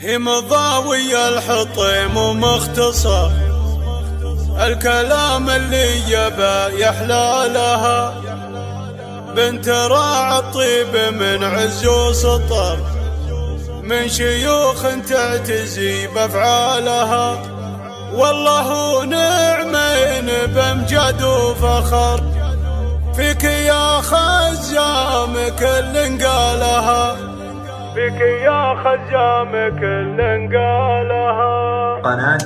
هي مضاوي الحطيم ومختصر الكلام اللي يبا يحلى لها، بنت راعى الطيب من عز وسطر، من شيوخ تعتزي بافعالها، والله نعمين بامجاد وفخر، فيك يا خزام كل قالها، فيك يا خزام كل قالها. قناة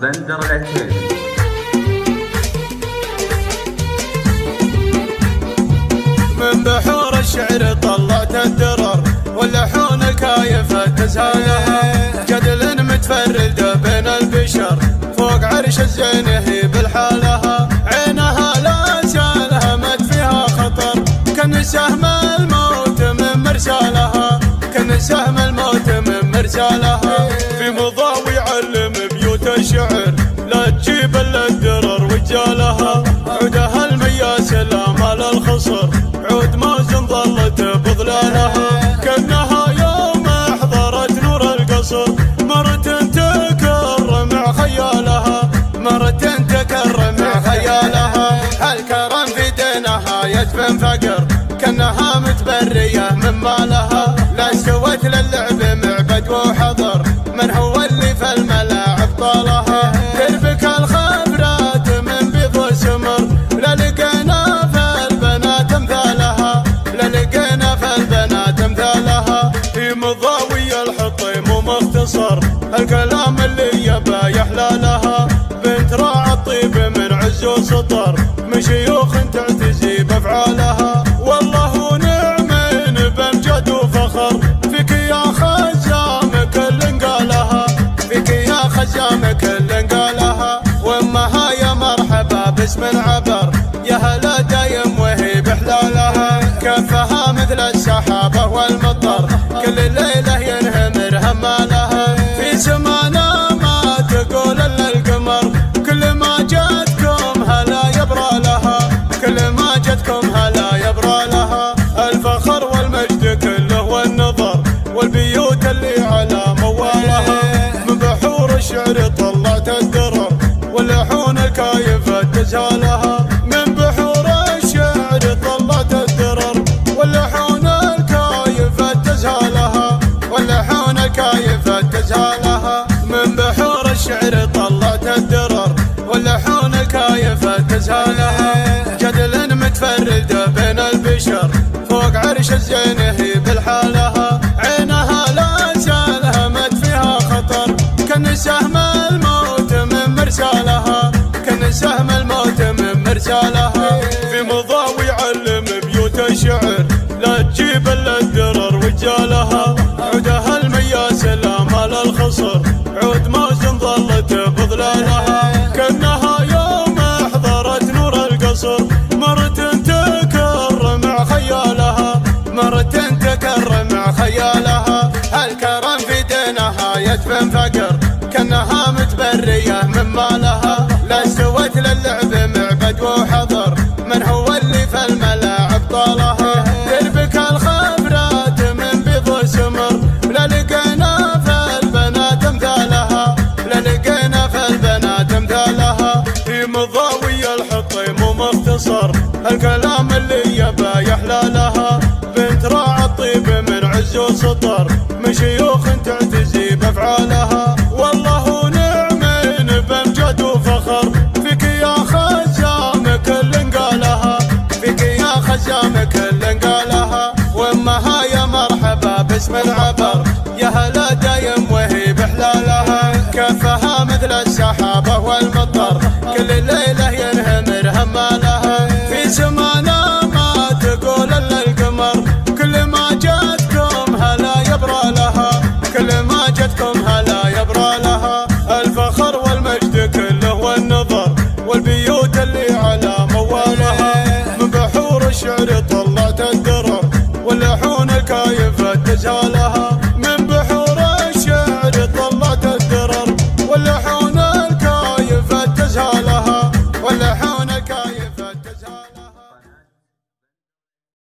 بندر العتيبي. من بحور الشعر طلعت الدرر، واللحون الكايفة تزهالها، جدل متفرد بين البشر، فوق عرش الزين هي بالحالها، عينها لا سالها فيها خطر، كان سهم الموت من مرسالها، كان سهم الموت من مرسالها. في مضاوي يعلم بيوت الشعر، لا تجيب الا الدرر وجالها، عودها المياس الامال الخصر، عود مازن ظلت بظلالها، كانها يوم احضرت نور القصر، مرت تكرم خيالها، مرت تكرم خيالها. هالكرم في دينها يدفن فقر، كانها متبريه من مالها، لا استوت للعب معبد وحضر، من هو اللي في الملاعب طالها، تربك الخبرات من بيض وسمر، لا لقينا في البنات امثالها، لا لقينا في البنات امثالها. في مضاوي الحطيم ومختصر الكلام اللي يبا يحلى لها، بنت راعى الطيب من عز وسطر، من شيوخ تعتزي بافعالها، والله نعمين بامجاد وفخر، فيك يا خزام كل قالها، فيك يا خزام كل قالها. وامها يا مرحبا باسم عبر، يا هلا دايم وهي بحلالها، كفها مثل السحابه والمطر، كل ليله ينهمر همالها، في سمانا ما تقول الا القمر، كل ما جاتكم هلا يبرى لها، كل ما جاتكم هلا يبرى لها. الفخر والمجد كله والنظر، والبيوت اللي على موالها، من بحور الشعر طلعت الدرر، واللحون الكايفة تزهالها، من بحور الشعر طلعت الدرر، واللحون الكايفة تزهالها، واللحون الكايفة تزهالها. من بحور الشعر طلعت الدرر، واللحون الكايفة تزهالها، جدل متفرد بين البشر، فوق عرش الزين هي بالحالها، عينها لا سالها فيها خطر، كان سهم الموت من مرسالها، كان سهم الموت من مرسالها. في مضاوي يعلم بيوت الشعر، لا تجيب الا الدرر وجالها، عودها المياس الامال الخصر، عود مازن ظلت بظلالها، كانها يوم احضرت نور القصر، مرت تكرم خيالها، مرت تكرم خيالها. هالكرم في دينها يدفن فقر، كانها متبريه من مالها، لا استوت للعب معبد وحضر، من هو اللي في الملاعب طالها، تربك الخبرات من بيض وسمر، لا لقينا في البنات امثالها، لا لقينا في البنات امثالها. في مضاوي الحطيم ومختصر الكلام اللي يبا يحلى لها، بنت راعى الطيب من عز وسطر، من شيوخ تعتزي بافعالها، والله نعمين بامجاد وفخر، فيك يا خزام كل قالها، فيك يا خزام كل قالها. وامها يا مرحبا باسم عبر، يا هلا دايم وهي بحلالها، كفها مثل السحابه والمطر، كل ليله ينهمر همالها، في سمانا ما تقول الا القمر، كل ما جاتكم هلا يبرى لها، كل ما جاتكم هلا يبرى لها. الفخر والمجد كله والنظر، والبيوت اللي على موالها، من بحور الشعر طلعت الدرر، واللحون الكايفة تزهالها.